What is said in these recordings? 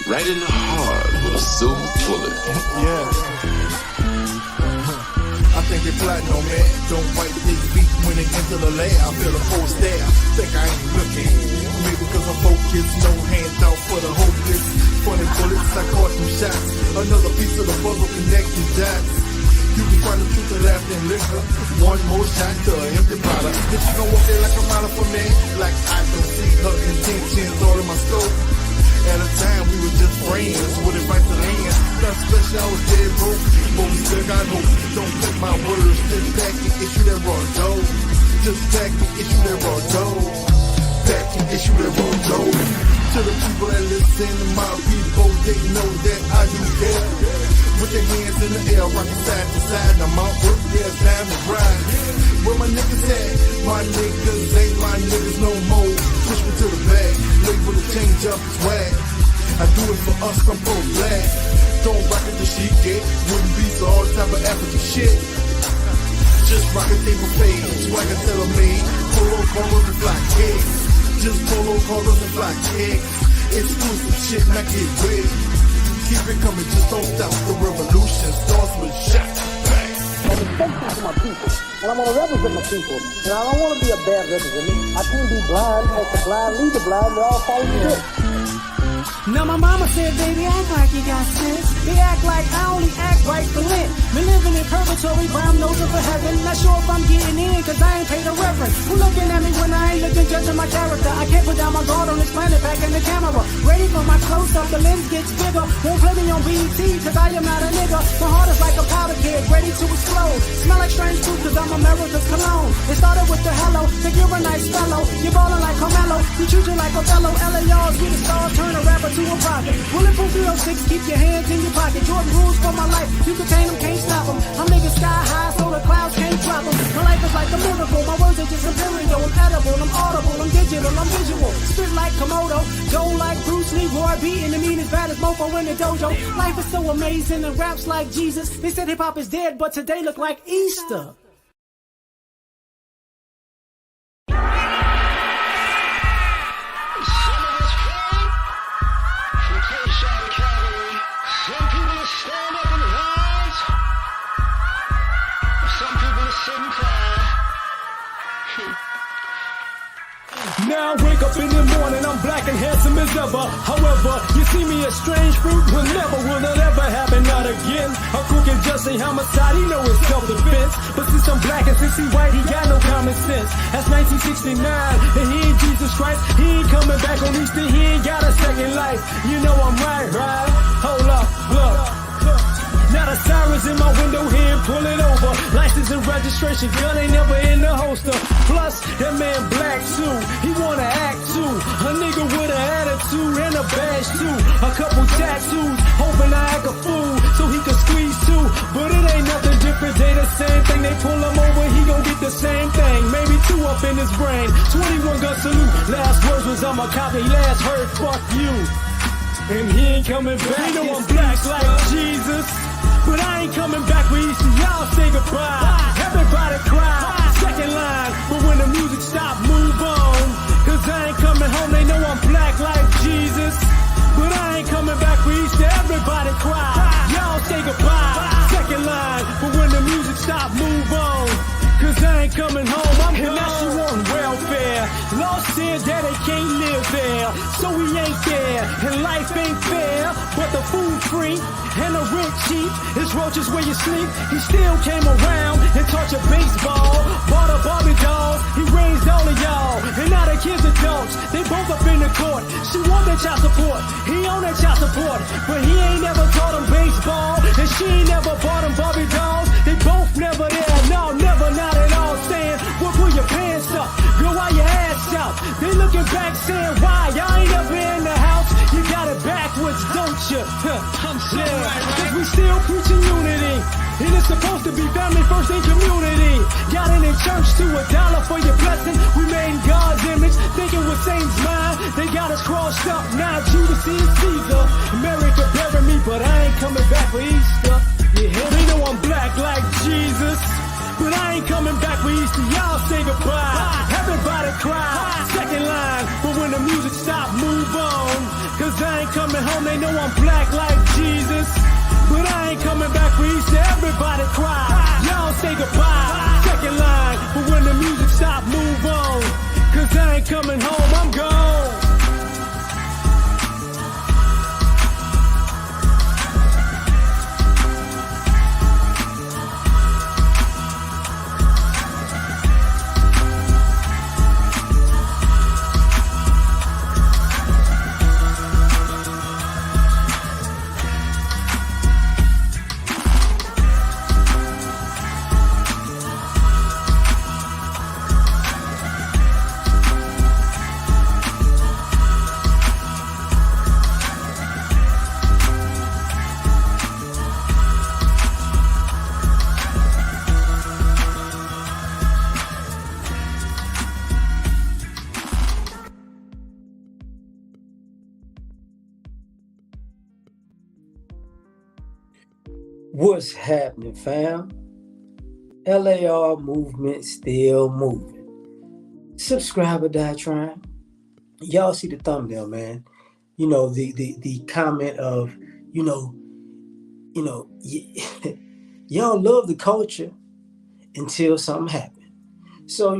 right in the heart with a silver bullet. Yeah. I think they plotting on me. Don't wipe their feet when they enter the L.A.R. I feel a force there. Think I ain't looking. Maybe because I'm focused. No hands out for the hopeless. Funny bullets, I caught some shots. Another piece of the puzzle connected dots. You can find the truth of laughter and liquor. One more shot to an empty bottle. If you gon' walk there like a model for me, like I don't see her intentions all in my scope. At a time we were just friends with advice to land. Not special, I was dead broke, but we still got hope. Don't take my words, just pack and issue that raw dough. Just pack and issue that raw dough. Pack and issue that raw dough. To the people that listen, to my people, they know that I do care. With their hands in the air, rocking side to side. Now my work, yeah, it's time to ride. Where my niggas at? My niggas ain't my niggas no more. Push me to the back, label to change up his swag. I do it for us, I'm pro-black. Don't rock it the shit get. Wouldn't be for all type of African shit. Just rock a table fade, swagger tailor-made. Polo collars and fly kicks. Just polo collars and fly kicks. Exclusive shit, not get wet. Keep it coming, just don't stop. The revolution starts with shot. Bang. I'm respectful to my people, and I want to represent my people, and I don't want to be a bad representative. I can't be blind, make the blind lead the blind, we're all following this. Now my mama said, baby, act like you got sense. They act like I only act right for Lent. Been living in purgatory, but I'm nosing for heaven. Not sure if I'm getting in, cause I ain't paid a reverend. Who looking at me when I ain't looking, judging my character? I can't put down my guard on this planet, packing the camera. Ready for my close-up, the lens gets bigger. Won't play me on BET, cause I am not a nigga. My heart is like a powder keg, ready to explode. Smell like strange food, cause I'm America's cologne. It started with the hello, think you're a nice fellow. You're ballin' like Carmelo, you treat you like Othello. L.A.R. we the stars, turn a rapper to a prophet. Bulletproof 306, keep your hands in your pocket. Jordan rules for my life, you contain them, can't stop them. I'm niggas sky high, so the clouds can't drop them. My life is like a miracle, my words are just imperial. I'm edible, I'm audible, I'm digital, I'm visual. Spit like Komodo, go like Bruce Lee, Roy beating the mean as bad as Mofo in the dojo. Life is so amazing and raps like Jesus. They said hip hop is dead, but today look like Easter. Now I wake up in the morning, I'm black and handsome as ever. However, you see me as strange fruit, will it ever happen, not again. A crooked just ain't homicide, he know it's self-defense. But since I'm black and since he white, he got no common sense. That's 1969, and he ain't Jesus Christ. He ain't coming back on Easter, he ain't got a second life. You know I'm right? Hold up, look. Now the sirens in my window here and pull it over. License and registration, gun ain't never in the holster. Plus, that man black too, he wanna act too. A nigga with an attitude and a badge too. A couple tattoos, hoping I act a fool so he can squeeze too. But it ain't nothing different, they the same thing. They pull him over, he gon' get the same thing. Maybe 2 up in his brain, 21 gun salute. Last words was I'm a cop, he last heard fuck you. And he ain't coming back, you know I'm black like Jesus. But I ain't coming back for Easter, y'all say goodbye. Everybody cry, second line. But when the music stop, move on. Cause I ain't coming home, they know I'm black like Jesus. But I ain't coming back for Easter, everybody cry. Y'all say goodbye, second line. But when the music stop, move on. Cause I ain't coming home, I'm gone. And now she on welfare. Lost said that they can't live there, so we ain't there. And life ain't fair, but the food free and the rent cheap. His roaches where you sleep. He still came around and taught you baseball. Bought a Barbie doll, he raised all of y'all. And now the kids adults, they both up in the court. She want that child support, he on that child support. But he ain't never taught him baseball, and she ain't never bought him Barbie dolls. They both never there, no, never, not at all. Saying, well, pull your pants up, girl, why your ass out? They looking back saying, why? Y'all ain't ever in the house, you got it backwards, don't you? I'm so right. Cause we still preaching unity, and it's supposed to be family first in community. Got it in church to $1 for your blessing. We made in God's image, thinking we're Satan's mind. They got us crossed up, now Judas is Caesar. America bury me, but I ain't coming back for Easter. Yeah, they know I'm black like Jesus. But I ain't coming back for Easter, y'all say goodbye. Everybody cry, second line. But when the music stop, move on. Cause I ain't ain't coming home, they know I'm black like Jesus. But I ain't coming back for Easter, everybody cry. Y'all say goodbye, second line. But when the music stop, move on. Cause I ain't coming home, I'm gone. What's happening, fam? L.A.R. movement still moving. Subscriber die trying. Y'all see the thumbnail, man. You know, the comment of, y'all love the culture until something happened. So,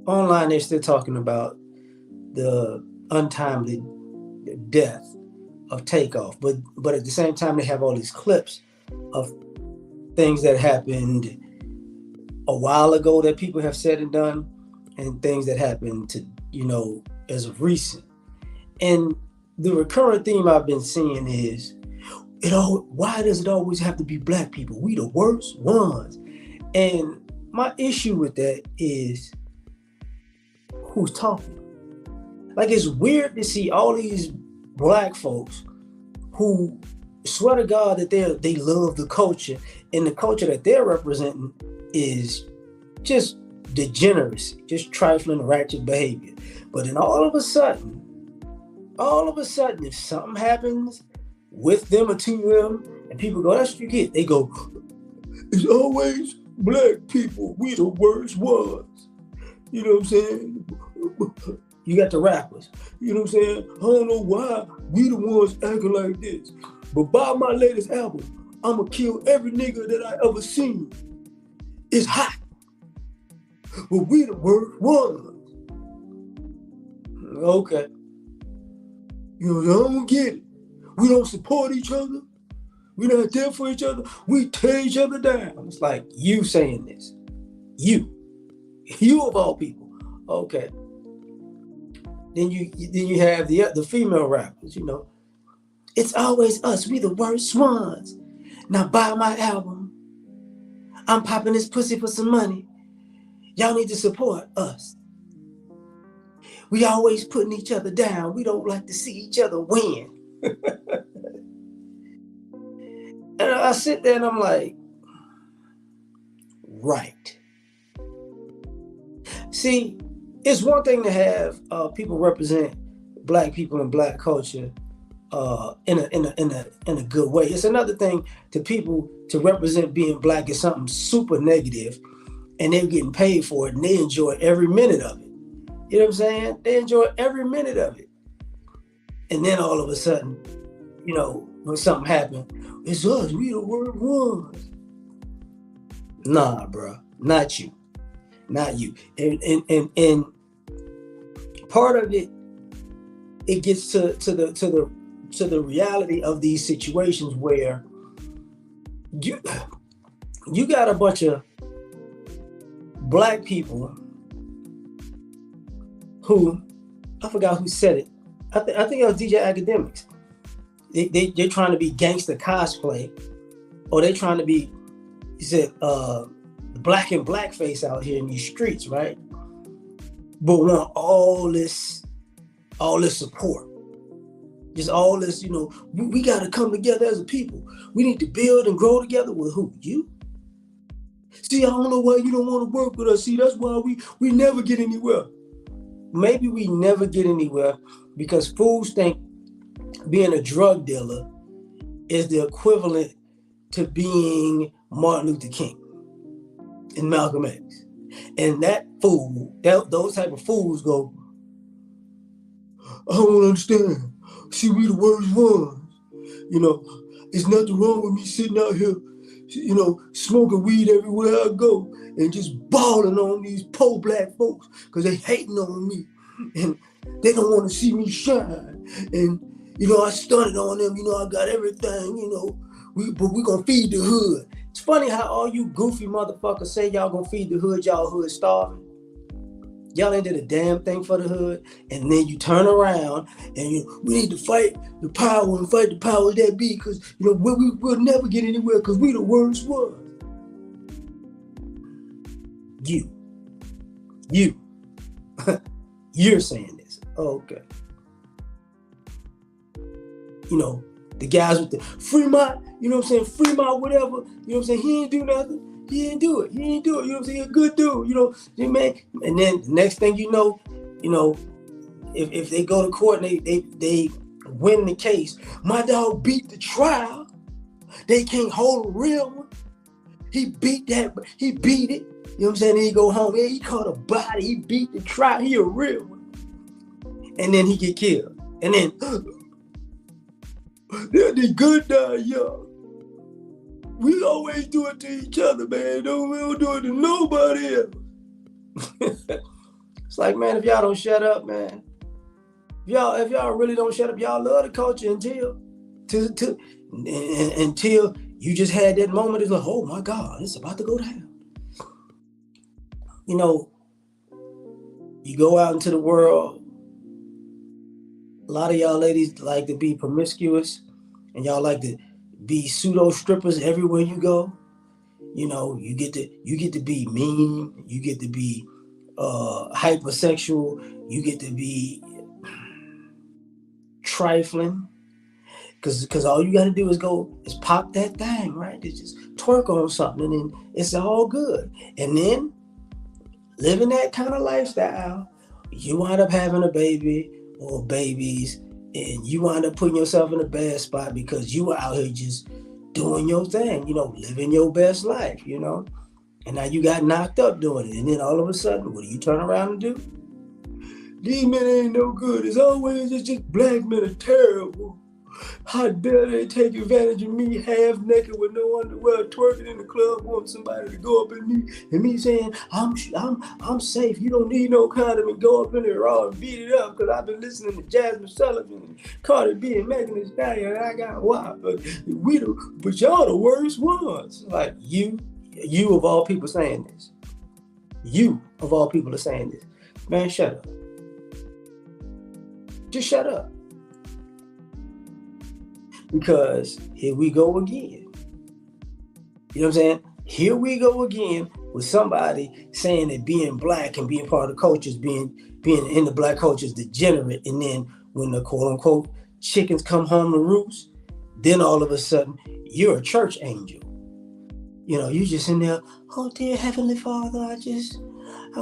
online they're still talking about the untimely death of Takeoff, but at the same time they have all these clips of things that happened a while ago that people have said and done, and things that happened to as of recent. And the recurrent theme I've been seeing is why does it always have to be black people? We the worst ones. And my issue with that is who's talking. Like, it's weird to see all these black folks who swear to God that they love the culture, and the culture that they're representing is just degeneracy, just trifling, ratchet behavior. But then all of a sudden, if something happens with them or to them, and people go, that's what you get, they go, it's always black people, we the worst ones. You know what I'm saying? You got the rappers, you know what I'm saying? I don't know why we the ones acting like this, but buy my latest album, I'ma kill every nigga that I ever seen. It's hot, but we the worst ones. Okay. I don't get it. We don't support each other. We're not there for each other. We tear each other down. It's like you saying this. You of all people. Okay. Then you have the female rappers, It's always us, we the worst ones. Now buy my album. I'm popping this pussy for some money. Y'all need to support us. We always putting each other down. We don't like to see each other win. And I sit there and I'm like, right. See, it's one thing to have people represent black people and black culture in a good way. It's another thing to people to represent being black as something super negative, and they're getting paid for it, and they enjoy every minute of it. You know what I'm saying? They enjoy every minute of it. And then all of a sudden, when something happened, it's us, we the worst ones. Nah, bro, not you. Not you. And part of it gets to the reality of these situations where you got a bunch of black people who, I forgot who said it. I think it was DJ Academics. They're trying to be gangster cosplay, or they're trying to be, he said, black and blackface out here in these streets, right? But want all this support. Just all this, we got to come together as a people. We need to build and grow together with who? You? See, I don't know why you don't want to work with us. See, that's why we never get anywhere. Maybe we never get anywhere because fools think being a drug dealer is the equivalent to being Martin Luther King and Malcolm X. And that fool, those type of fools go, I don't understand. See, we the worst ones. You know, it's nothing wrong with me sitting out here, you know, smoking weed everywhere I go and just balling on these poor black folks because they hating on me and they don't want to see me shine. And, you know, I stunted on them, you know, I got everything, you know, but we gonna feed the hood. It's funny how all you goofy motherfuckers say y'all gonna feed the hood, y'all hood starving. Y'all ain't did a damn thing for the hood, and then you turn around and we need to fight the power and fight the powers that be, because you know we'll never get anywhere because we the worst ones. You're saying this. Okay. You know, the guys with the free my, you know what I'm saying, free my whatever, you know what I'm saying, he ain't do nothing. He didn't do it. You know what I'm saying? He's a good dude, you know, man. And then the next thing you know, if they go to court and they win the case, my dog beat the trial. They can't hold a real one. He beat it. You know what I'm saying? Then he go home. Yeah, he caught a body. He beat the trial. He a real one. And then he get killed. And then the good die young. We always do it to each other, man. We don't do it to nobody else. It's like, man, if y'all don't shut up, man. If y'all really don't shut up, y'all love the culture until you just had that moment. It's like, oh my God, it's about to go down. You know, you go out into the world. A lot of y'all ladies like to be promiscuous, and y'all like to be pseudo strippers everywhere you go. You know, you get to be mean, you get to be hypersexual, you get to be trifling, because all you got to do is pop that thing, right? It's just twerk on something, and then it's all good. And then living that kind of lifestyle, you wind up having a baby or babies, and you wind up putting yourself in a bad spot because you were out here just doing your thing, you know, living your best life, you know, and now you got knocked up doing it. And then all of a sudden, what do you turn around and do? These men ain't no good. It's always just black men are terrible. How dare they take advantage of me, half naked with no underwear, twerking in the club, wanting somebody to go up in me, and me saying I'm safe. You don't need no condom, and go up in there raw and beat it up because I've been listening to Jasmine Sullivan and Cardi B and Megan Thee Stallion, and I got wild. But y'all the worst ones. Like you of all people saying this. You of all people are saying this. Man, shut up. Just shut up. Because here we go again. You know what I'm saying? Here we go again with somebody saying that being black and being part of the culture is being in the black culture is degenerate. And then when the quote unquote chickens come home to roost, then all of a sudden you're a church angel. You know, you just in there, oh dear Heavenly Father, I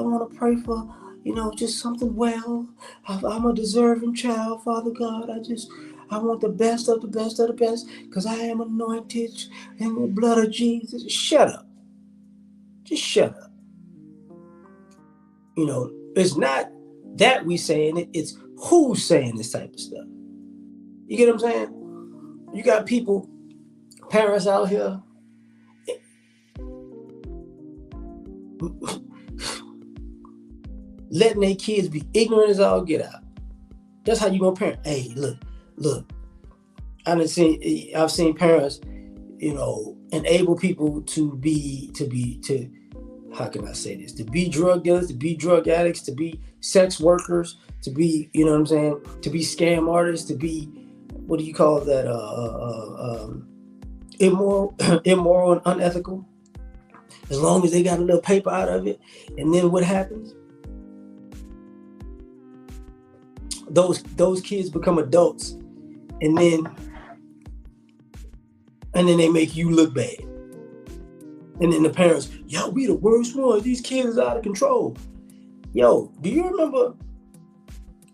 want to pray for, you know, just something well. I'm a deserving child, Father God. I want the best of the best of the best because I am anointed in the blood of Jesus. Shut up. Just shut up. You know, it's not that we saying it, it's who's saying this type of stuff. You get what I'm saying? You got people, parents out here, letting their kids be ignorant as all get out. That's how you gonna parent. Hey, look. I've seen parents, you know, enable people to how can I say this? To be drug dealers, to be drug addicts, to be sex workers, to be, you know what I'm saying, to be scam artists, to be, what do you call that? Immoral and unethical. As long as they got a little paper out of it, and then what happens? Those kids become adults, and then they make you look bad. And then the parents, yo, we the worst ones. These kids is out of control. Yo, do you remember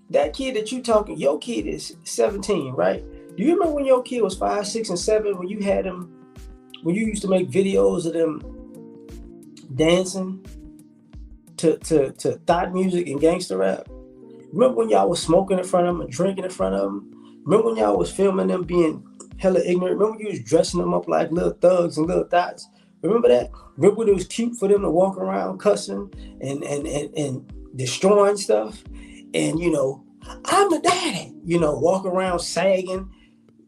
that kid that you talking? Your kid is 17, right? Do you remember when your kid was 5, 6, and 7 when you had them? When you used to make videos of them dancing to thought music and gangster rap? Remember when y'all was smoking in front of them and drinking in front of them? Remember when y'all was filming them being hella ignorant? Remember you was dressing them up like little thugs and little thoughts? Remember that? Remember when it was cute for them to walk around cussing and destroying stuff? And, you know, I'm the daddy, you know, walk around sagging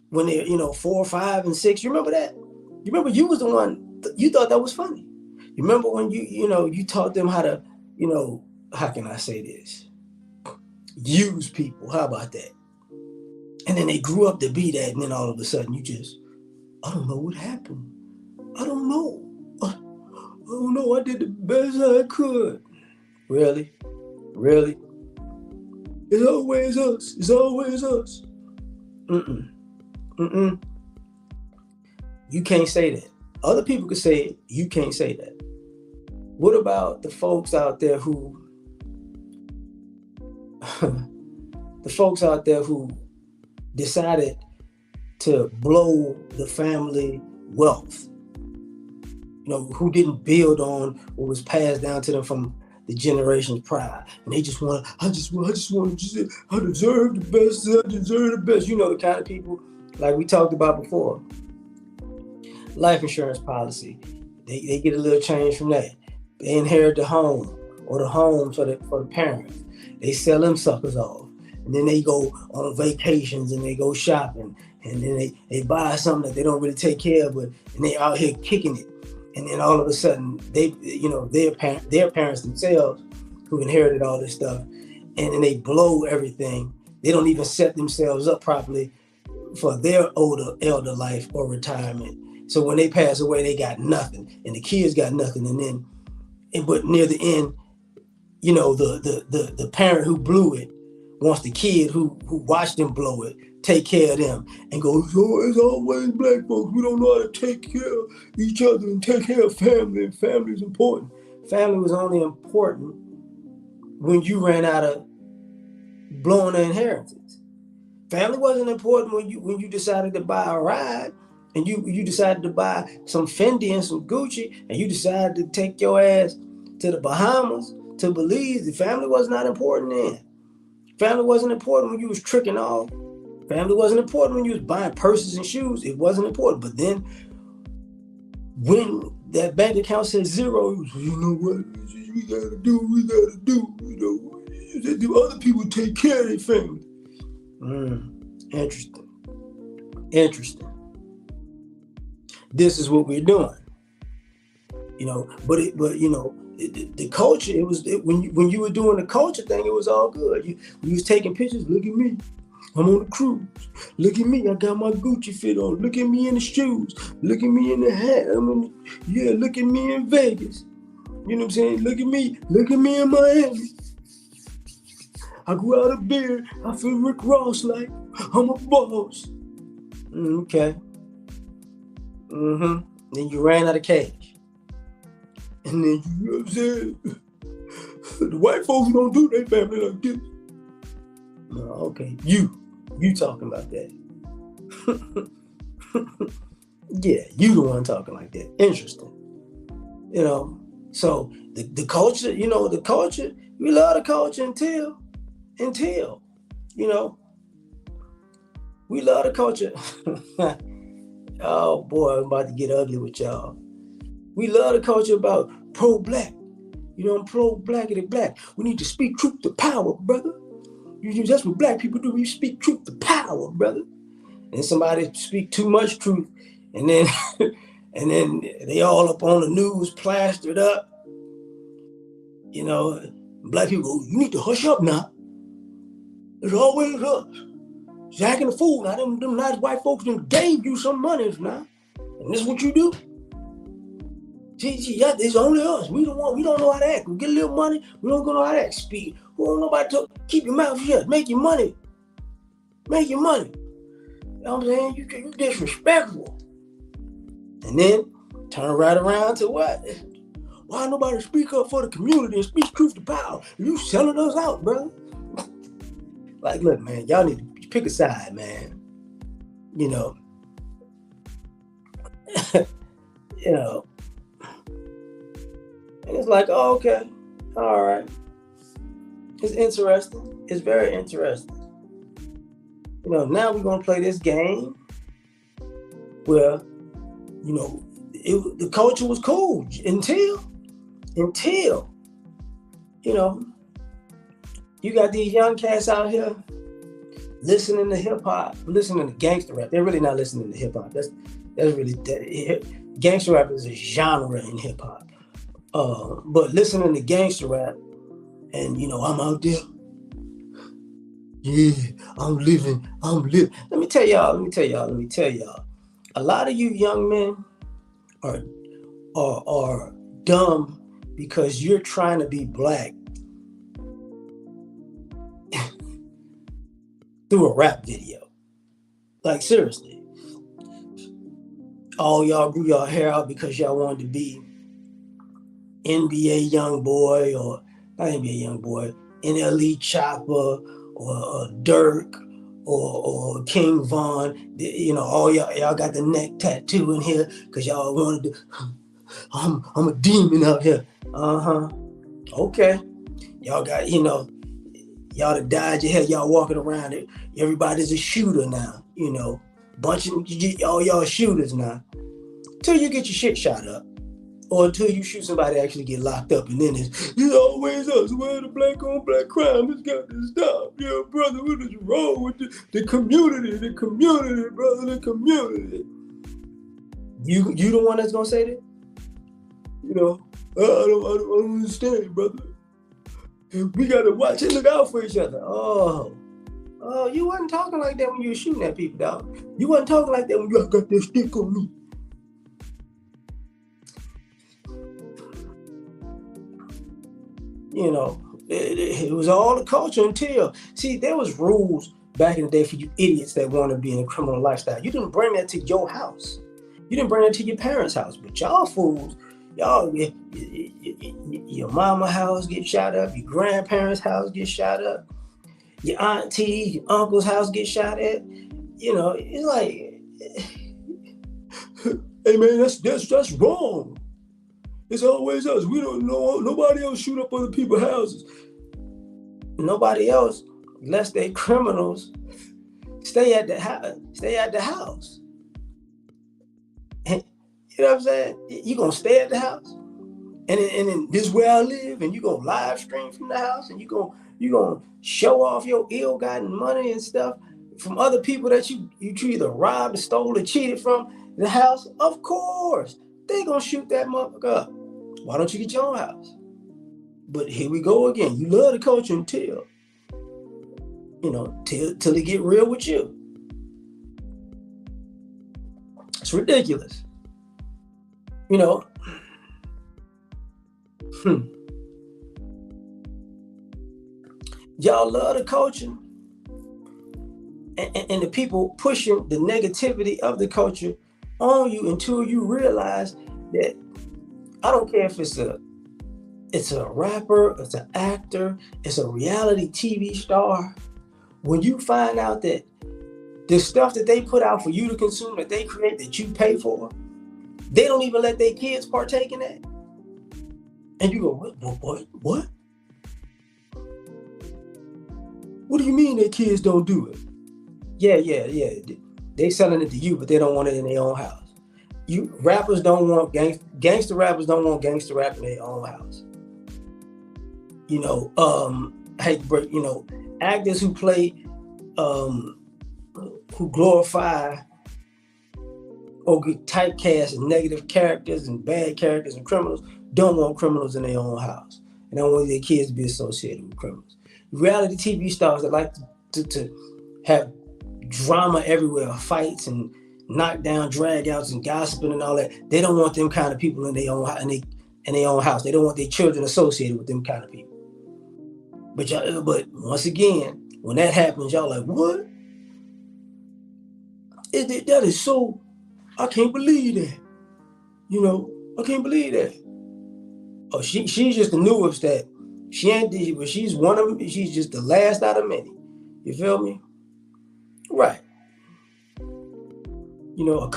when they're, you know, 4, 5, and 6. You remember that? You remember you was the one, you thought that was funny. You remember when you know, you taught them how to, you know, how can I say this? Use people. How about that? And then they grew up to be that, and then all of a sudden you just, I don't know what happened. I don't know. I don't know. I did the best I could. Really? Really? It's always us. It's always us. You can't say that. Other people could say it. You can't say that. What about the folks out there who decided to blow the family wealth? You know, who didn't build on what was passed down to them from the generations prior, and they just want, I deserve the best. I deserve the best. You know, the kind of people like we talked about before. Life insurance policy, they get a little change from that. They inherit the home or the homes for the parents. They sell them suckers off, and then they go on vacations and they go shopping, and then they buy something that they don't really take care of, and they out here kicking it. And then all of a sudden, they, you know, their parents themselves, who inherited all this stuff, and then they blow everything. They don't even set themselves up properly for their elder life or retirement. So when they pass away, they got nothing, and the kids got nothing. But near the end, you know, the parent who blew it wants the kid who watched them blow it take care of them, and go, so it's always black folks, we don't know how to take care of each other and take care of family, and family is important. Family was only important when you ran out of blowing the inheritance. Family wasn't important when you decided to buy a ride, and you decided to buy some Fendi and some Gucci, and you decided to take your ass to the Bahamas, to Belize. The family was not important then. Family wasn't important when you was tricking off. Family wasn't important when you was buying purses and shoes. It wasn't important. But then when that bank account says zero, you know what we gotta do, you know, do other people take care of their family. Interesting. This is what we're doing. You know, but you know, the culture, when you were doing the culture thing, it was all good. You was taking pictures. Look at me, I'm on a cruise. Look at me, I got my Gucci fit on. Look at me in the shoes. Look at me in the hat. Look at me in Vegas. You know what I'm saying? Look at me in Miami. I grew out a beard. I feel Rick Ross like I'm a boss. Okay. Then you ran out of cash. And then, you know what I'm saying? The white folks don't do their family like this. No, okay. You talking about that. Yeah, you the one talking like that. Interesting. You know, so the culture, you know, the culture, we love the culture until, you know, we love the culture. Oh boy, I'm about to get ugly with y'all. We love the culture about pro-black. You know, I'm pro-blackity black. We need to speak truth to power, brother. That's what black people do. We speak truth to power, brother. And somebody speak too much truth, and then and then they all up on the news, plastered up. You know, black people go, you need to hush up now. It's always us. It's acting a fool. Now them nice white folks done gave you some money now. And this is what you do? Yeah, it's only us. We don't know how to act. We get a little money, we don't know how to act. Speak. We don't know about to keep your mouth shut. Make your money. You know what I'm saying? You disrespectful. And then turn right around to what? Why nobody speak up for the community and speak truth to power? You selling us out, brother. Like, look, man, y'all need to pick a side, man. You know. You know. And it's like, oh, okay, all right. It's interesting. It's very interesting. You know, now we're gonna play this game where, you know, the culture was cool until, you know, you got these young cats out here listening to hip hop, listening to gangster rap. They're really not listening to hip hop. That's really gangster rap is a genre in hip hop. But listening to gangster rap, and you know, I'm out there. Yeah, I'm living. Let me tell y'all. A lot of you young men are dumb because you're trying to be black through a rap video. Like seriously. All y'all grew y'all hair out because y'all wanted to be NBA young boy, or not NBA young boy, NLE Chopper, or Dirk, or King Von. You know, all y'all got the neck tattoo in here because y'all wanted to. I'm a demon out here. Okay. Y'all got, you know, y'all that dyed your head. Y'all walking around it. Everybody's a shooter now. You know, bunch of all y'all shooters now. Till you get your shit shot up. Or until you shoot somebody actually get locked up, and then it's always us. Where the black on black crime has got to stop. Yeah, brother, what is wrong with the community? The community, brother, the community. You the one that's gonna say that? You know, I don't understand, brother. We gotta watch and look out for each other. Oh, you wasn't talking like that when you were shooting at people, dog. You wasn't talking like that when you got that stick on me. You know, it was all the culture until, see, there was rules back in the day for you idiots that want to be in a criminal lifestyle. You didn't bring that to your house. You didn't bring that to your parents' house. But y'all fools, y'all, your mama house get shot up, your grandparents' house get shot up, your auntie, your uncle's house get shot at. You know, it's like, hey man, that's wrong. It's always us. We don't know. Nobody else shoot up other people's houses. Nobody else, unless they criminals, stay at the house. And, you know what I'm saying? You gonna stay at the house, and then this is where I live, and you gonna live stream from the house, and you gonna show off your ill-gotten money and stuff from other people that you either robbed or stole or cheated from the house. Of course. They gonna shoot that motherfucker up. Why don't you get your own house? But here we go again. You love the culture until, you know, till they get real with you. It's ridiculous. You know. Y'all love the culture. And the people pushing the negativity of the culture on you until you realize that, I don't care if it's a rapper, it's an actor, it's a reality TV star. When you find out that the stuff that they put out for you to consume, that they create, that you pay for, they don't even let their kids partake in that. And you go, what? What do you mean their kids don't do it? Yeah. They selling it to you, but they don't want it in their own house. Rappers don't want gangster rappers don't want gangster rap in their own house. You know, you know, actors who play, who glorify or get typecast and negative characters and bad characters and criminals don't want criminals in their own house, and don't want their kids to be associated with criminals. Reality TV stars that like to have drama everywhere, fights and knockdown, drag-outs and gossiping and all that. They don't want them kind of people in their own house. They don't want their children associated with them kind of people. But once again, when that happens, y'all like, what? That is so, I can't believe that. You know, I can't believe that. Oh, she's just the newest that. She ain't, but she's one of them. She's just the last out of many. You feel me? Right. You know,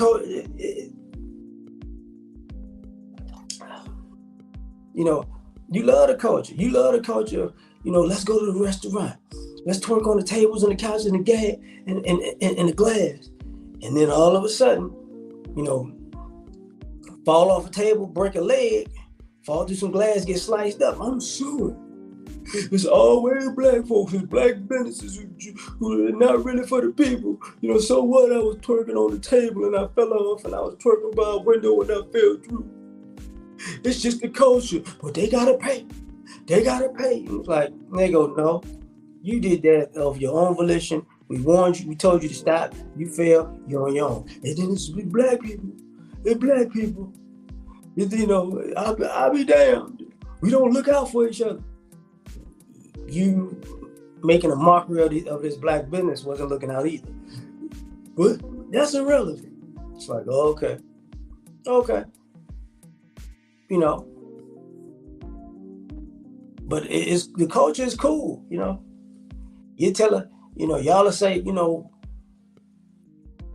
you know, you love the culture. You love the culture let's go to the restaurant. Let's twerk on the tables and the couch and the gas and the glass. And then all of a sudden, fall off a table, break a leg, fall through some glass, get sliced up. I'm suing. It's always black folks, it's black businesses who are not really for the people. So what? I was twerking on the table and I fell off, and I was twerking by a window and I fell through. It's just the culture, but they gotta pay. They gotta pay. And it's like, they go, no, you did that of your own volition. We warned you, we told you to stop. You failed, you're on your own. And then it's black people. It's black people. I'll be damned. We don't look out for each other. You making a mockery of this black business wasn't looking out either. But that's irrelevant. It's like, okay. But it's the culture is cool, You tell her, y'all will say,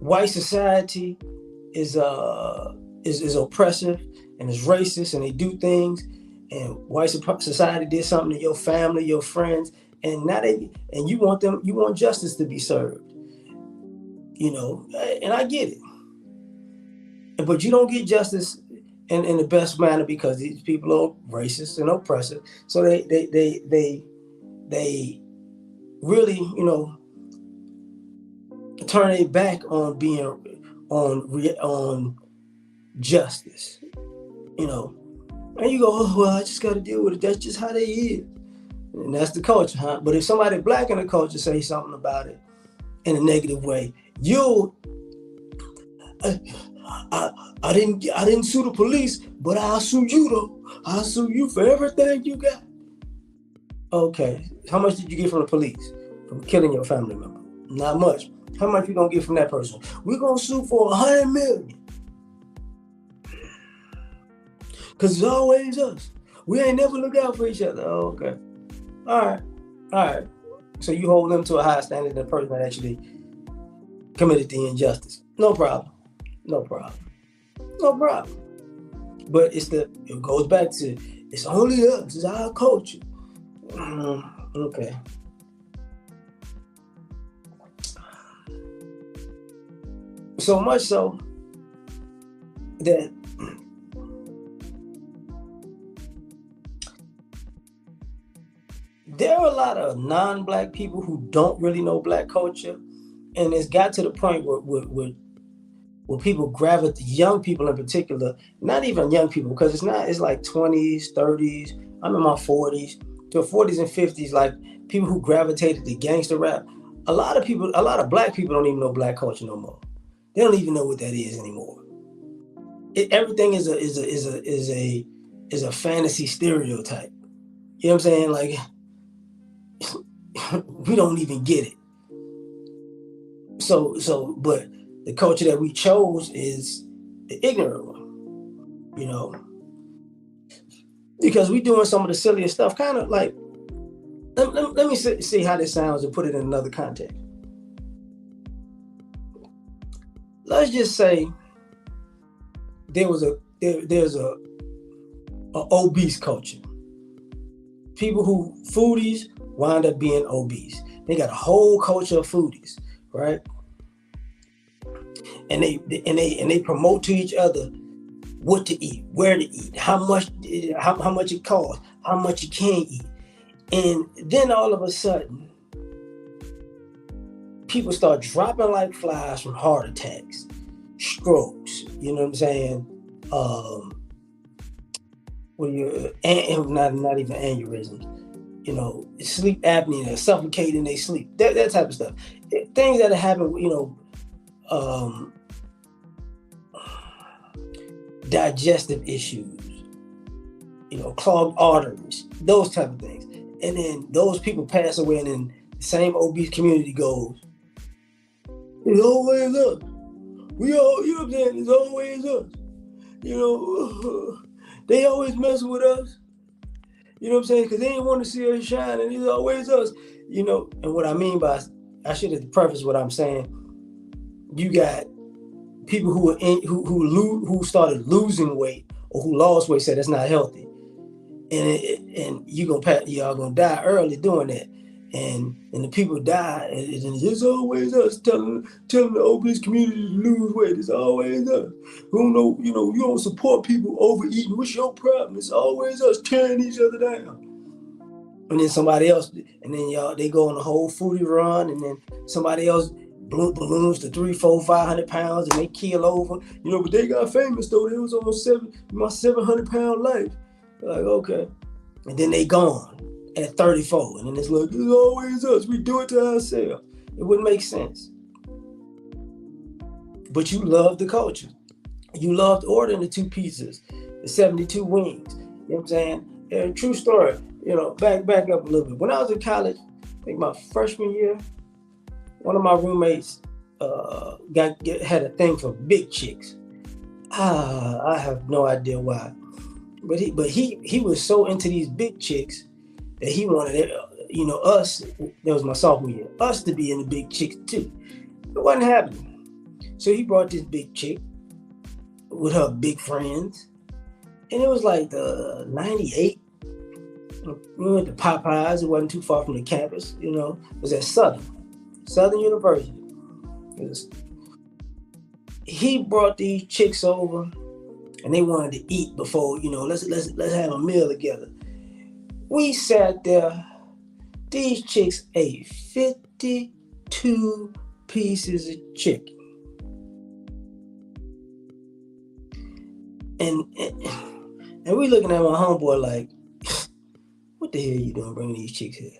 white society is oppressive and is racist, and they do things, and white society did something to your family, your friends, and now you want justice to be served, and I get it. But you don't get justice in the best manner because these people are racist and oppressive. So they really, turn their back on being on justice, and you go, oh, well, I just got to deal with it. That's just how they is, and that's the culture, huh? But if somebody black in the culture say something about it in a negative way, I didn't sue the police, but I'll sue you though. I'll sue you for everything you got. Okay, how much did you get from the police from killing your family member? Not much. How much you gonna get from that person? We're gonna sue for $100 million. Cause it's always us. We ain't never look out for each other. Oh, okay. All right. So you hold them to a higher standard than the person that actually committed the injustice. No problem. But it goes back to, it's only us. It's our culture. Okay. So much so that there are a lot of non-black people who don't really know black culture, and it's got to the point where people gravitate, young people in particular, not even young people, because it's like 20s, 30s, I'm in my 40s, to 40s and 50s, like people who gravitated to gangster rap. A lot of black people don't even know black culture no more. They don't even know what that is anymore. Everything is a fantasy stereotype. You know what I'm saying? Like, we don't even get it. But the culture that we chose is the ignorant one, because we doing some of the silliest stuff, kind of like, let me see how this sounds and put it in another context. Let's just say there's a obese culture. People who foodies wind up being obese. They got a whole culture of foodies, right? And they promote to each other what to eat, where to eat, how much it costs, how much you can eat. And then all of a sudden, people start dropping like flies from heart attacks, strokes, you know what I'm saying? Not even aneurysms, sleep apnea, suffocating they sleep, that type of stuff. Things that happen, digestive issues, clogged arteries, those type of things. And then those people pass away, and then the same obese community goes, it's always us. We all, you know what I'm saying? It's always us. They always mess with us. You know what I'm saying? Because they didn't want to see us shine, and it's always us. And what I mean by, I should have prefaced what I'm saying. You got people who started losing weight or who lost weight, said that's not healthy. and y'all gonna die early doing that. And the people die, and it's always us telling the obese community to lose weight. It's always us. We don't know, you don't support people overeating. What's your problem? It's always us tearing each other down. And then somebody else, and then they go on a whole foodie run, and then somebody else balloons to 300, 400, 500 pounds, and they keel over. But they got famous though. They was on my 700-pound life. Like, okay. And then they gone at 34. And then it's like, it's always us. We do it to ourselves. It wouldn't make sense. But you love the culture. You loved ordering the 2 pizzas, the 72 wings. You know what I'm saying? And true story. Back up a little bit. When I was in college, I think my freshman year, one of my roommates had a thing for big chicks. I have no idea why. But he was so into these big chicks that he wanted us, that was my sophomore year, us to be in the big chicks too. It wasn't happening. So he brought this big chick with her big friends. And it was like 98. We went to Popeyes. It wasn't too far from the campus. It was at Southern University. He brought these chicks over, and they wanted to eat before, let's have a meal together. We sat there. These chicks ate 52 pieces of chicken. And we looking at my homeboy like, what the hell are you doing bringing these chicks here?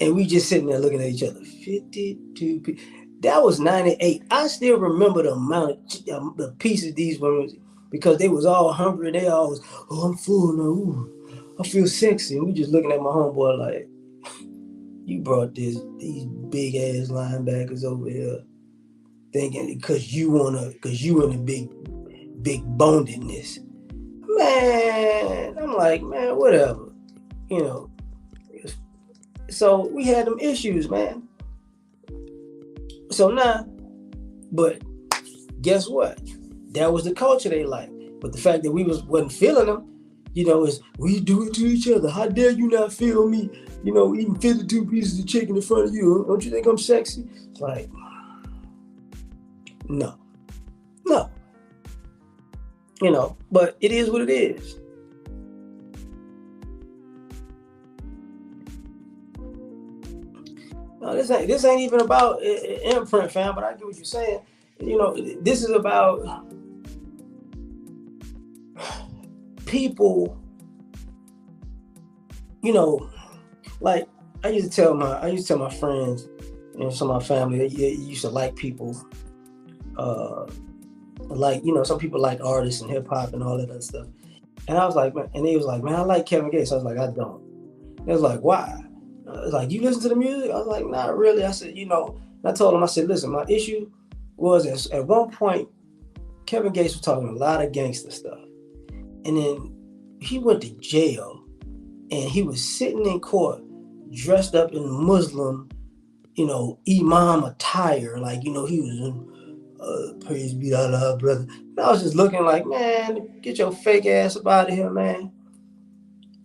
And we just sitting there looking at each other. 52 pieces. That was 98. I still remember the amount of the pieces these women, because they was all hungry. They all was, I'm full now. Ooh, I feel sexy. And we just looking at my homeboy like, you brought these big ass linebackers over here thinking because you in the big bonedness. Man, I'm like, man, whatever. So we had them issues, man. So now, but guess what? That was the culture they liked. But the fact that we wasn't feeling them, is we do it to each other. How dare you not feel me, eating 52 pieces of chicken in front of you? Don't you think I'm sexy? It's like, no. But it is what it is. No, this ain't even about imprint, fam, but I get what you're saying. This is about people, like I used to tell my friends and some of my family that used to like people, some people like artists and hip hop and all that other stuff. And I was like, man, and they was like, man, I like Kevin Gates. I was like, I don't. They was like, why? I was like, you listen to the music? I was like, not really. I said, and I told him, I said, listen, my issue was at one point, Kevin Gates was talking a lot of gangster stuff. And then he went to jail and he was sitting in court dressed up in Muslim, imam attire. Like, he was in, praise be to Allah, brother. And I was just looking like, man, get your fake ass up out of here, man.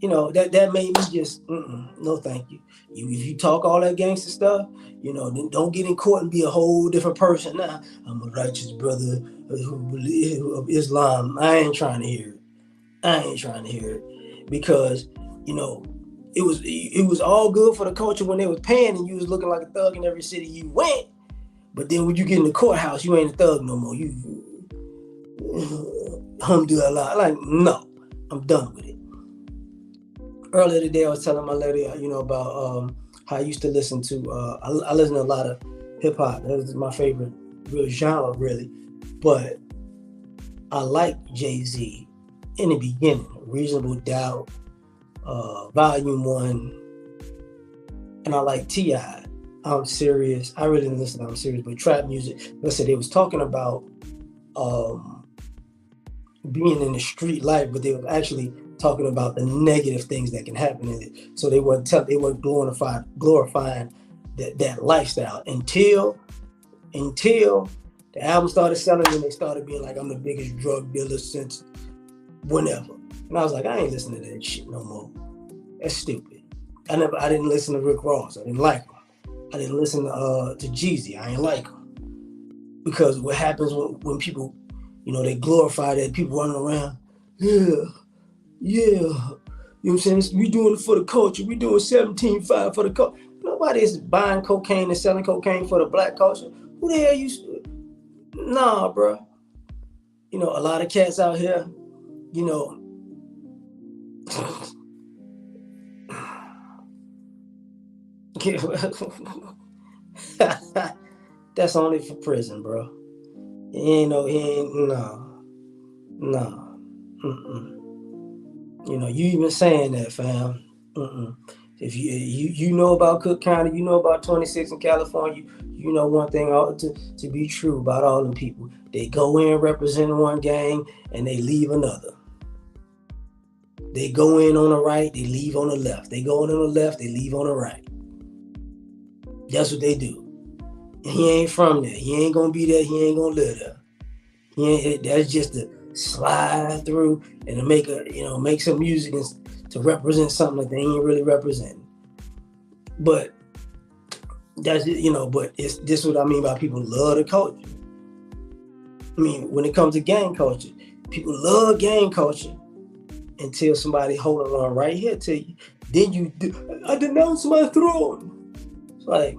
That made me just, no thank you. If you talk all that gangster stuff, then don't get in court and be a whole different person. Nah, I'm a righteous brother of Islam. I ain't trying to hear it. Because, it was all good for the culture when they was paying and you was looking like a thug in every city you went. But then when you get in the courthouse, you ain't a thug no more. You, alhamdulillah. Like, no, I'm done with it. Earlier today, I was telling my lady, about how I used to listen to, I listen to a lot of hip hop. That was my favorite real genre, really. But I like Jay-Z in the beginning, Reasonable Doubt, Volume 1, and I like T.I. I'm Serious. I really didn't listen to I'm Serious, but trap music. Like I said, they was talking about being in the street life, but they were actually talking about the negative things that can happen in it. So they weren't glorifying that lifestyle until the album started selling and they started being like, I'm the biggest drug dealer since whenever. And I was like, I ain't listening to that shit no more. That's stupid. I didn't listen to Rick Ross. I didn't like him. I didn't listen to Jeezy. I ain't like him. Because what happens when people, they glorify that, people running around, yeah. You know what I'm saying? We doing it for the culture. We doing 17.5 for the culture. Nobody is buying cocaine and selling cocaine for the black culture. Who the hell you? Nah, bro. A lot of cats out here, that's only for prison, bro. No. You even saying that, fam. If you know about Cook County, you know about 26 in California, you know one thing ought to be true about all them people. They go in representing one gang and they leave another. They go in on the right, they leave on the left. They go in on the left, they leave on the right. That's what they do. And he ain't from there. He ain't gonna be there. He ain't gonna live there. That's just to slide through and to make some music and to represent something that they ain't really representing. But that's but it's this what I mean by people love the culture. I mean, when it comes to gang culture, people love gang culture until somebody holding on right here to you. Then I denounce my throne. It's like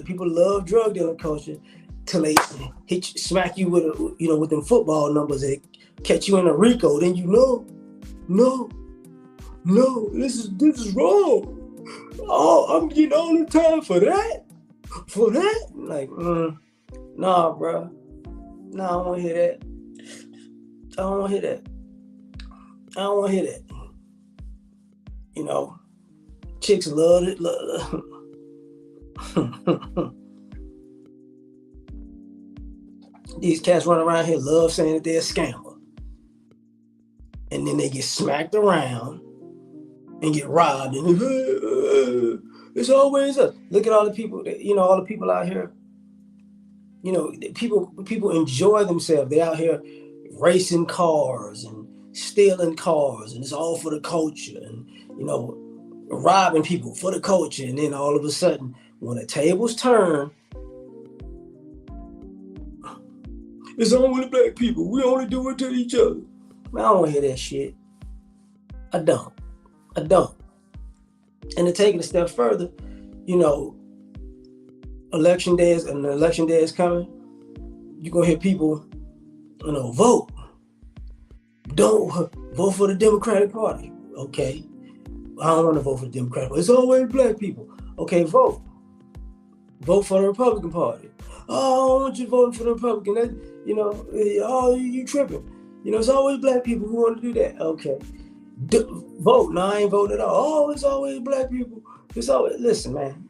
people love drug dealing culture till they smack you with with them football numbers that catch you in a RICO. Then no, this is wrong. Oh, I'm getting all the time for that. Like, nah, bro. Nah, I don't want to hear that. I don't want to hear that. Chicks love it. These cats run around here love saying that they're a scammer. And then they get smacked around and get robbed. And it's always us. Look at all the people, all the people out here. People enjoy themselves. They're out here racing cars and stealing cars. And it's all for the culture. And, robbing people for the culture. And then all of a sudden, when the tables turn, it's only the black people. We only do it to each other. Man, I don't want to hear that shit. I don't. And to take it a step further, election day is coming. You're going to hear people, vote. Don't vote for the Democratic Party. Okay. I don't want to vote for the Democratic Party. It's always black people. Okay, vote. Vote for the Republican Party. Oh, I don't want you voting for the Republican. You tripping. It's always black people who want to do that. Okay. Vote. No, I ain't voting at all. Oh, it's always black people. Listen, man.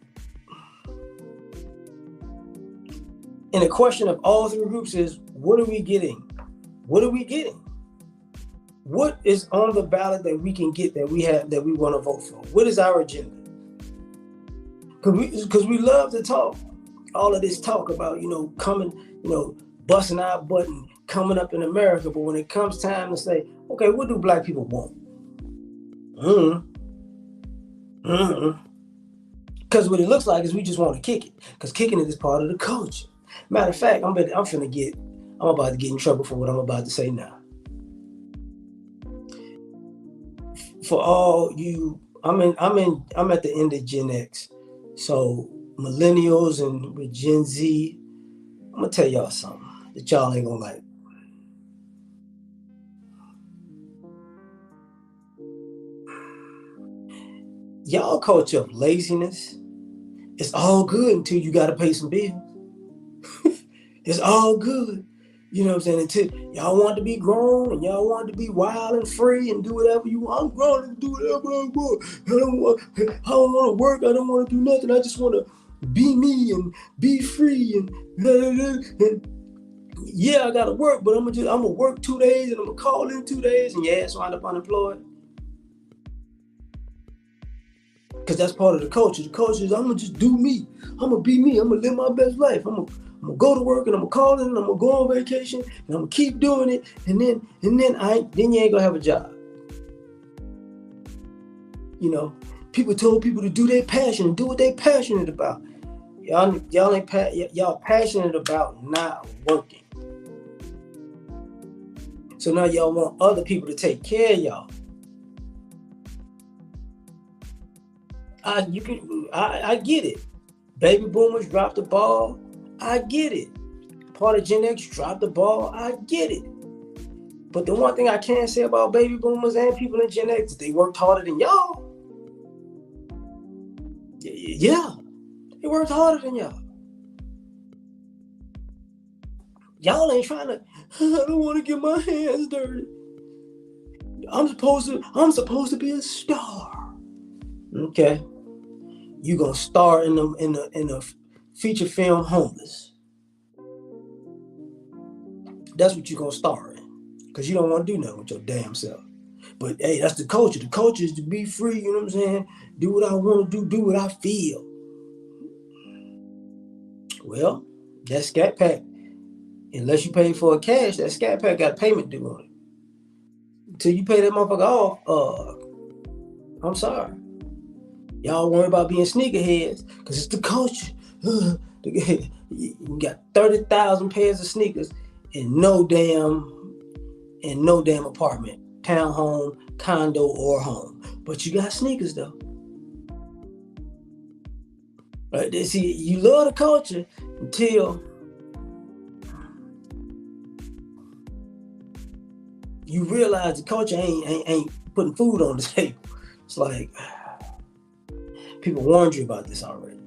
And the question of all three groups is, what are we getting? What is on the ballot that we can get that we want to vote for? What is our agenda? Because we love to talk, all of this talk about, coming, busting our butt and coming up in America. But when it comes time to say, okay, what do black people want? Because what it looks like is we just want to kick it. Because kicking it is part of the culture. Matter of fact, I'm about to get in trouble for what I'm about to say now. For all you, I'm at the end of Gen X. So millennials and with Gen Z, I'm gonna tell y'all something that y'all ain't gonna like. Y'all culture of laziness, it's all good until you gotta pay some bills. It's all good. You know what I'm saying? Until y'all want to be grown and y'all want to be wild and free and do whatever you want. I'm grown and do whatever I want. I don't want to work. I don't want to do nothing. I just want to be me and be free and yeah, I gotta work, but I'm gonna work 2 days and I'm gonna call in 2 days and your ass wind up unemployed. Because that's part of the culture. The culture is I'm gonna just do me. I'm gonna be me. I'm gonna live my best life. I'm I'm gonna go to work and I'm gonna call in and I'm gonna go on vacation and I'm gonna keep doing it, and then you ain't gonna have a job. You know, people told people to do their passion and do what they passionate about. Y'all passionate about not working. So now y'all want other people to take care of y'all. I get it. Baby boomers dropped the ball. I get it. Part of Gen X dropped the ball. I get it. But the one thing I can say about baby boomers and people in Gen X is they worked harder than y'all. Yeah, they worked harder than y'all. Y'all ain't trying to, I don't want to get my hands dirty. I'm supposed to be a star. Okay. You gonna star in the feature film Homeless. That's what you gonna star in. Because you don't want to do nothing with your damn self. But hey, that's the culture. The culture is to be free, you know what I'm saying? Do what I want to do what I feel. Well, that Scat Pack, unless you pay for a cash, that Scat Pack got a payment due on it. Until you pay that motherfucker off, I'm sorry. Y'all worry about being sneakerheads because it's the culture. You got 30,000 pairs of sneakers in no damn apartment, townhome, condo, or home. But you got sneakers though. Right? See, you love the culture until you realize the culture ain't putting food on the table. It's like people warned you about this already.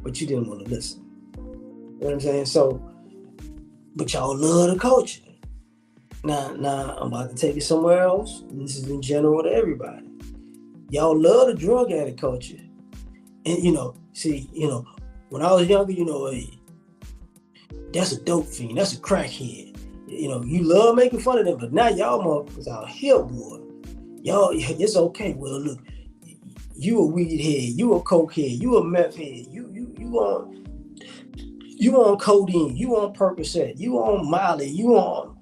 But you didn't want to listen. You know what I'm saying? So, but y'all love the culture. Now I'm about to take it somewhere else. This is in general to everybody. Y'all love the drug addict culture. And when I was younger, that's a dope fiend, that's a crackhead. You love making fun of them, but now y'all motherfuckers out here, boy. Y'all, it's okay. Well, look, you a weed head, you a coke head, you a meth head, you on codeine, you on Percocet, you on Molly, you on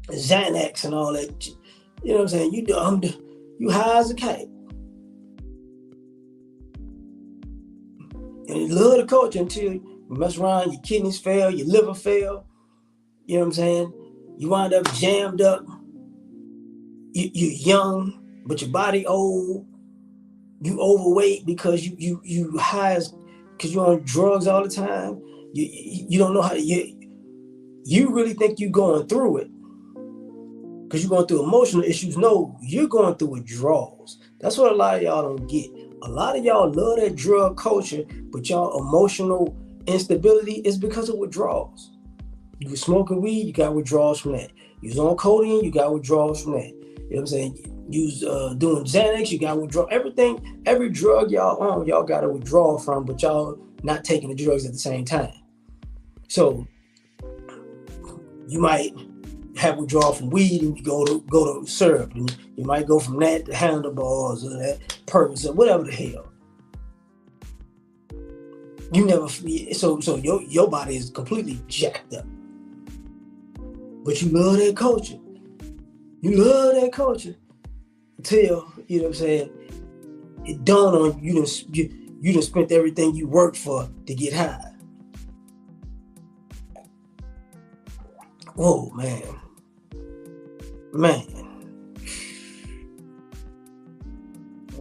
Xanax and all that. You know what I'm saying? You high as a kite. And you love the culture until you mess around, your kidneys fail, your liver fail. You know what I'm saying? You wind up jammed up. You're young, but your body old. You overweight because you high because you're on drugs all the time. You don't know how to. You really think you're going through it because you're going through emotional issues. No, you're going through withdrawals. That's what a lot of y'all don't get. A lot of y'all love that drug culture, but y'all emotional instability is because of withdrawals. You was smoking weed, you got withdrawals from that. You was on codeine, you got withdrawals from that. You know what I'm saying? You was doing Xanax, you got withdrawal. Every drug y'all on, y'all got a withdrawal from, but y'all not taking the drugs at the same time. So you might have withdrawal from weed and you go to syrup, and you might go from that to handlebars or that purpose or whatever the hell. You never so your body is completely jacked up. But you love that culture. You love that culture until, you know what I'm saying, it dawned on you, you done spent everything you worked for to get high. Whoa, man.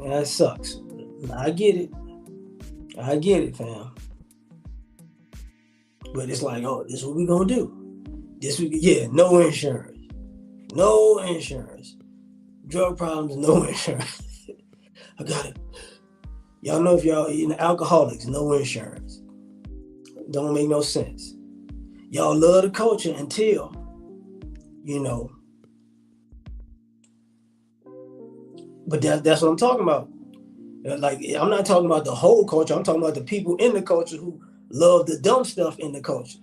That sucks. I get it, fam. But it's like, oh, this is what we gonna do. No insurance. No insurance. Drug problems, no insurance. I got it. Y'all know if y'all alcoholics, no insurance. Don't make no sense. Y'all love the culture until, but that's what I'm talking about. Like, I'm not talking about the whole culture. I'm talking about the people in the culture who love the dumb stuff in the culture.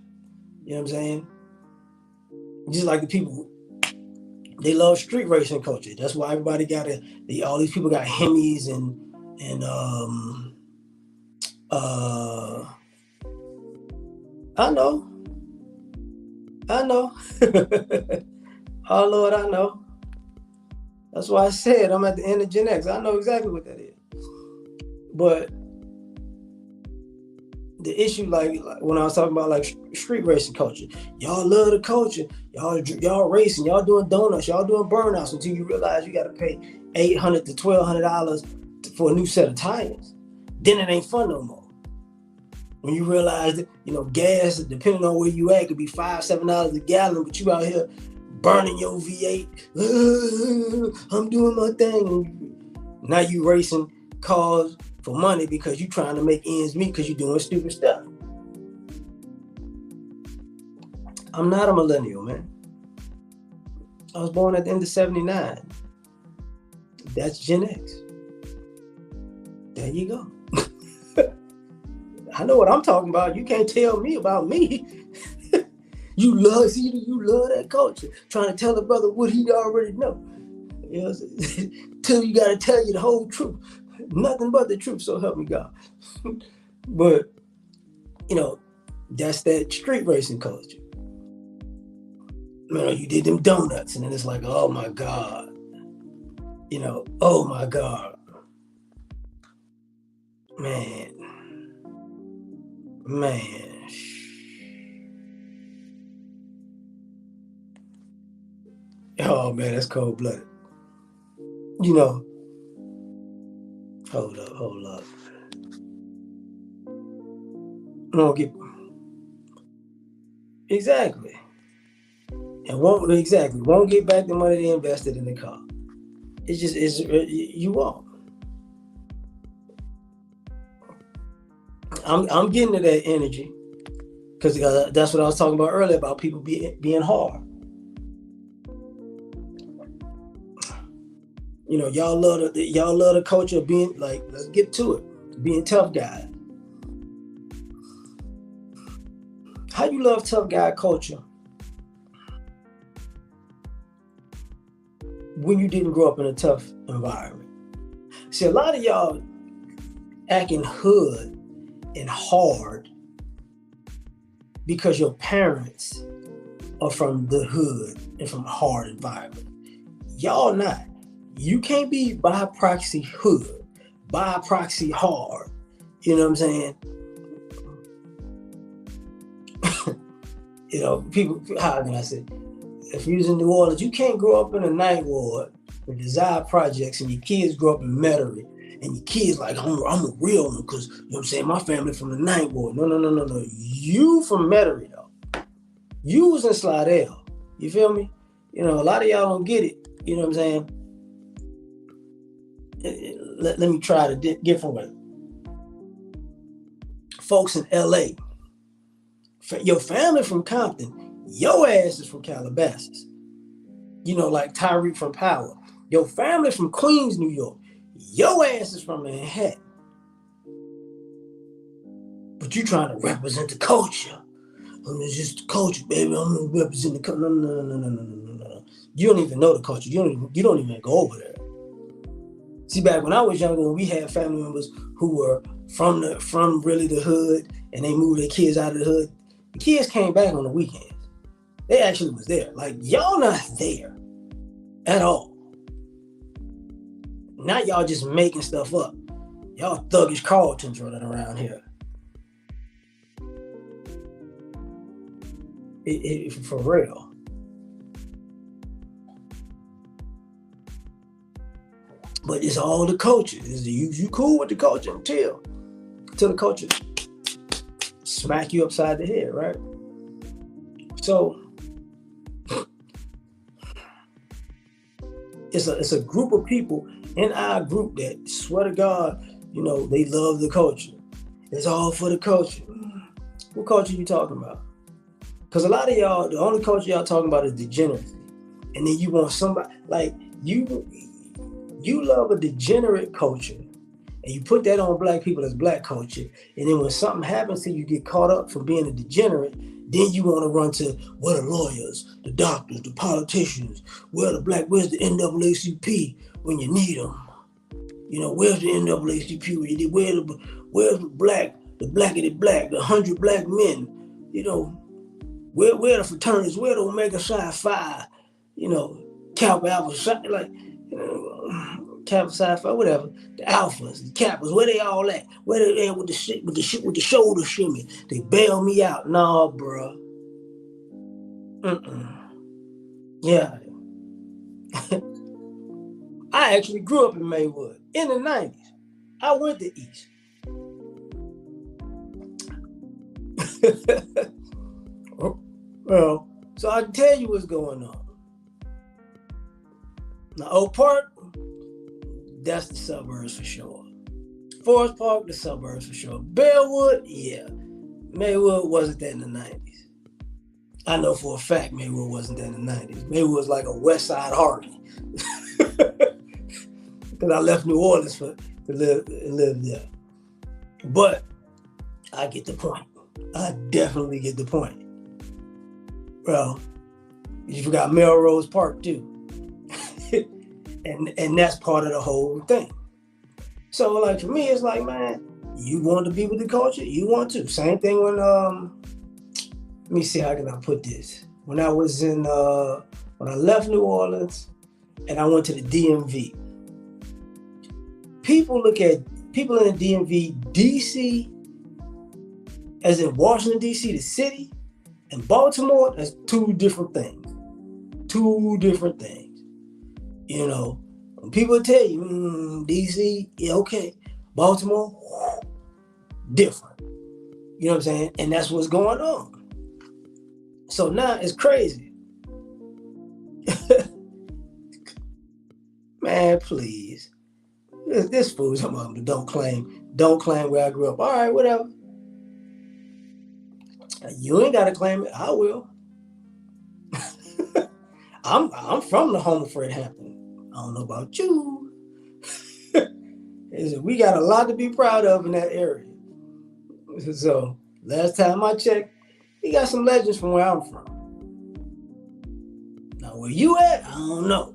You know what I'm saying? Just like the people, they love street racing culture. That's why everybody all these people got Hemis and I know. Oh Lord, I know. That's why I said I'm at the end of Gen X. I know exactly what that is. But the issue, like when I was talking about like street racing culture, y'all love the culture. Y'all racing, y'all doing donuts, y'all doing burnouts until you realize you got to pay $800 to $1,200 for a new set of tires. Then it ain't fun no more. When you realize that, gas, depending on where you at, could be $5, $7 a gallon, but you out here burning your V8. I'm doing my thing. Now you racing cars for money because you trying to make ends meet because you're doing stupid stuff. I'm not a millennial, man. I was born at the end of 79. That's Gen X. There you go. I know what I'm talking about. You can't tell me about me. You love that culture. Trying to tell a brother what he already know. Till you got to tell you the whole truth. Nothing but the truth, so help me God. But, that's that street racing culture. You did them donuts, and then it's like, oh my God. Oh my God. Man. Oh man, that's cold-blooded. Hold up. Exactly. And won't get back the money they invested in the car. You won't. I'm getting to that energy because that's what I was talking about earlier about people being hard. Y'all love the culture of being like, let's get to it, being tough guys. How you love tough guy culture when you didn't grow up in a tough environment? See, a lot of y'all acting hood and hard because your parents are from the hood and from a hard environment. Y'all not. You can't be by proxy hood, by proxy hard. You know what I'm saying? People, how can I say? If you're in New Orleans, you can't grow up in a ninth ward with Desire Projects and your kids grow up in Metairie. And your kids like, I'm a real one because, what I'm saying, my family from the ninth ward. No. You from Metairie, though. You was in Slidell. You feel me? A lot of y'all don't get it. You know what I'm saying? Let me try it a different way. Folks in L.A., your family from Compton, your ass is from Calabasas. Like Tyreek from Power. Your family from Queens, New York. Your ass is from Manhattan. But you trying to represent the culture. It's just the culture, baby. I'm going to represent the culture. No. You don't even know the culture. You don't even go over there. See, back when I was younger, when we had family members who were from really the hood and they moved their kids out of the hood, the kids came back on the weekends. They actually was there. Like, y'all not there at all. Not y'all just making stuff up. Y'all thuggish Carltons running around here. For real. But it's all the culture. You cool with the culture until the culture smack you upside the head, right? So it's a group of people in our group that swear to God, they love the culture. It's all for the culture. What culture you talking about? Because a lot of y'all, the only culture y'all talking about is degeneracy. And then you want somebody, like, you love a degenerate culture, and you put that on black people as black culture, and then when something happens to you, get caught up for being a degenerate, then you want to run to, where the lawyers, the doctors, the politicians, where's the NAACP when you need them? Where's the NAACP when you need, where's the blackity black, the 100 black men you know, we're the fraternities, we're the Omega Psi Phi, you know, Kappa Alpha Psi, like, you know, Kappa Psi Phi, whatever. The Alphas, the Kappas, where they all at? Where they at with the shit, with the shoulder shimmy? They bail me out. Nah, bro. Yeah. I actually grew up in Maywood in the 90s. I went to East. Well, so I can tell you what's going on. Now, Oak Park, that's the suburbs for sure. Forest Park, the suburbs for sure. Bellwood, yeah. Maywood wasn't there in the 90s. I know for a fact Maywood wasn't there in the 90s. Maywood was like a West Side Harvey. Because I left New Orleans to live there. But I get the point. I definitely get the point. Well, you forgot Melrose Park too. and that's part of the whole thing. So like for me, it's like, man, you want to be with the culture? You want to. Same thing when let me see, how can I put this? When I was in when I left New Orleans and I went to the DMV. People look at people in the DMV, DC, as in Washington, DC, the city, and Baltimore, that's two different things. Two different things. You know, when people tell you, DC, yeah, okay. Baltimore, different. You know what I'm saying? And that's what's going on. So now it's crazy. Man, please. This fool's talking about don't claim where I grew up. All right, whatever. You ain't gotta claim it. I will. I'm from the home of Fred Hampton. I don't know about you. We got a lot to be proud of in that area. So last time I checked, we got some legends from where I'm from. Now where you at, I don't know.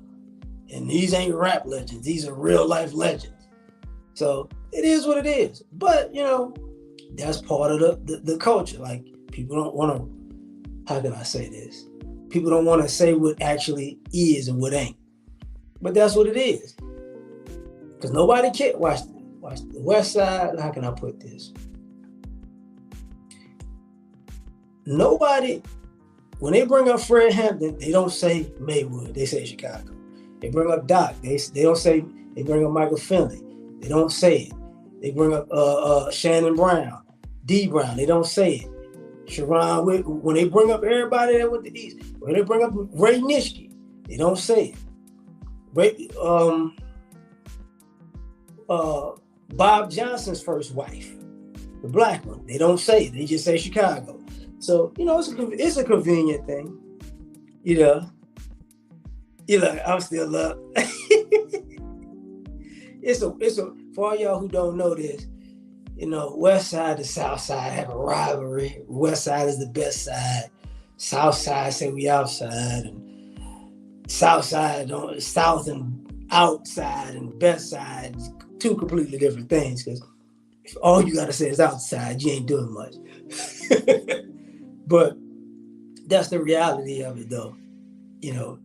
And these ain't rap legends. These are real life legends. So it is what it is. But, you know, that's part of the culture. Like, people don't want to, how can I say this? People don't want to say what actually is and what ain't. But that's what it is. Because nobody cares. Watch the West Side. How can I put this? Nobody, when they bring up Fred Hampton, they don't say Maywood. They say Chicago. They bring up Doc. They don't say. They bring up Michael Finley. They don't say it. They bring up Shannon Brown, D Brown. They don't say it. Sharon, when they bring up everybody that went to East, when they bring up Ray Nitschke, they don't say it. Bob Johnson's first wife, the black one, they don't say it. They just say Chicago. So, you know, it's a convenient thing. You know, I'm still up. It's a for all y'all who don't know this, you know, West Side and South Side have a rivalry. West Side is the best side. South Side say we outside, and South Side South and outside, and best side is two completely different things. Because if all you gotta say is outside, you ain't doing much. But that's the reality of it, though. You know,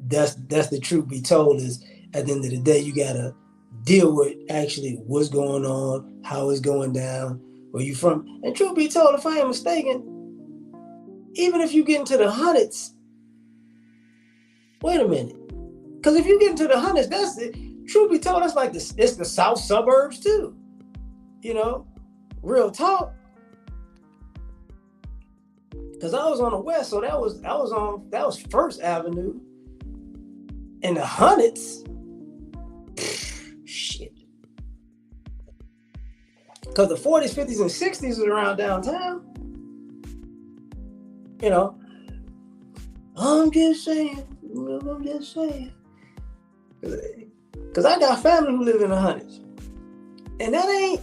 that's the truth be told. Is at the end of the day, you gotta deal with actually what's going on, how it's going down, where you from. And truth be told, if I ain't mistaken, even if you get into the hundreds, wait a minute, because if you get into the hundreds, that's it. Truth be told, that's like it's the south suburbs too. You know, real talk. Because I was on the west, so that was First Avenue, and the hundreds. Shit. Because the 40s, 50s, and 60s was around downtown. You know, I'm just saying. Because I got family who live in the hundreds, and that ain't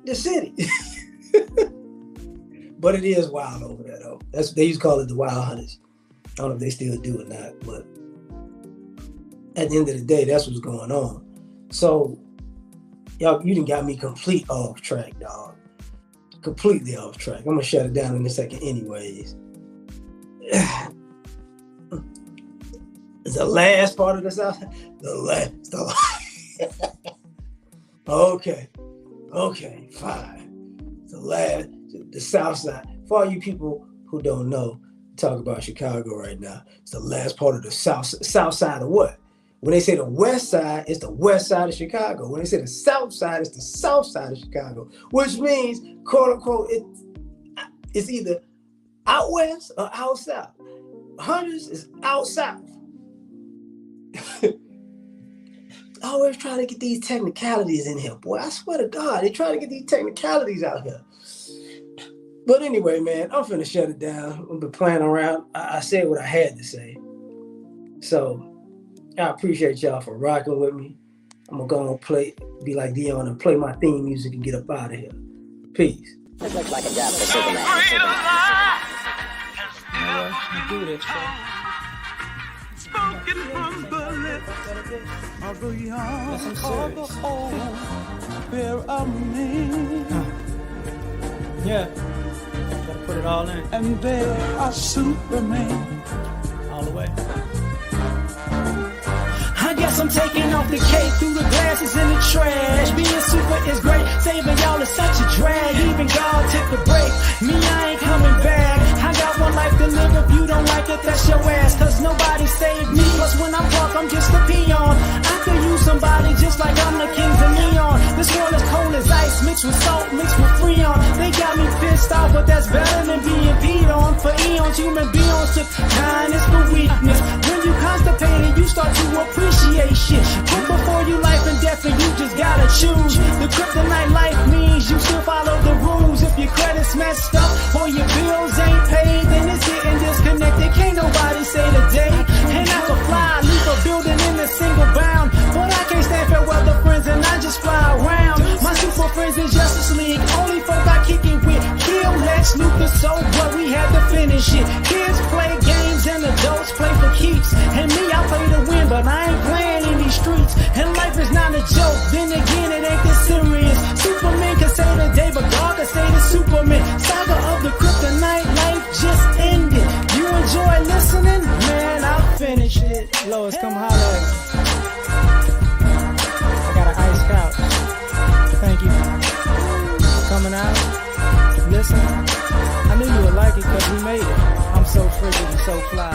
the city. But it is wild over there, though. They used to call it the Wild Hundreds. I don't know if they still do or not, but at the end of the day, that's what's going on. So, y'all, you done got me complete off track, dog. completely off track. I'm gonna shut it down in a second anyways. The last part of the South, okay, fine. The South Side. For all you people who don't know, talk about Chicago right now. It's the last part of the South Side of what? When they say the West Side, it's the West Side of Chicago. When they say the South Side, it's the South Side of Chicago, which means, quote unquote, it's either out West or out South. Hunters is out South. Always trying to get these technicalities in here, boy. I swear to God, they trying to get these technicalities out here. But anyway, man, I'm finna shut it down. I've been playing around. I said what I had to say. So I appreciate y'all for rocking with me. I'm gonna go and be like Dion and play my theme music and get up out of here. Peace. It looks like a job for Superman. You do this, Spoken from the lips of the young or the old, fear of me. Yeah, gotta put it all in. And they are Superman. All the way. I guess I'm taking off the cake through the glasses in the trash. Being super is great, saving y'all is such a drag. Even God took a break, me I ain't coming back. I got one life to live, if you don't like it, that's your ass. Cause nobody saved me, plus when I'm drunk, I'm just a peon. I could use somebody just like I'm the kings of neon. This world is cold as ice, mixed with salt, mixed with freon. They got me pissed off, but that's better than being peed on. For eons, human beings took kindness for weakness. When you constipated, you start to appreciate shit. Put before you life and death, and you just gotta choose. The kryptonite life means you still follow the rules. If your credit's messed up or your bills ain't paid, then it's getting disconnected. Can't nobody say the day. And I can fly, leave a building in a single bound, but I can't stand fair weather friends, and I just fly around. My super friends in Justice League, only folk I kick it with. Kill Lex Luthor, so what, we had to finish it. Kids play games and adults play for keeps. And me, I play to win, but I ain't playing in these streets. And life is not a joke, then again it ain't this serious. Superman can say the day, but God can say the Superman. Saga of the kryptonite, life just ended. You enjoy listening? Man, I'll finish it. Lois, come holler at me. I got an ice couch. Thank you. Coming out, listen. I knew you would like it because we made it. I'm so frigid and so fly.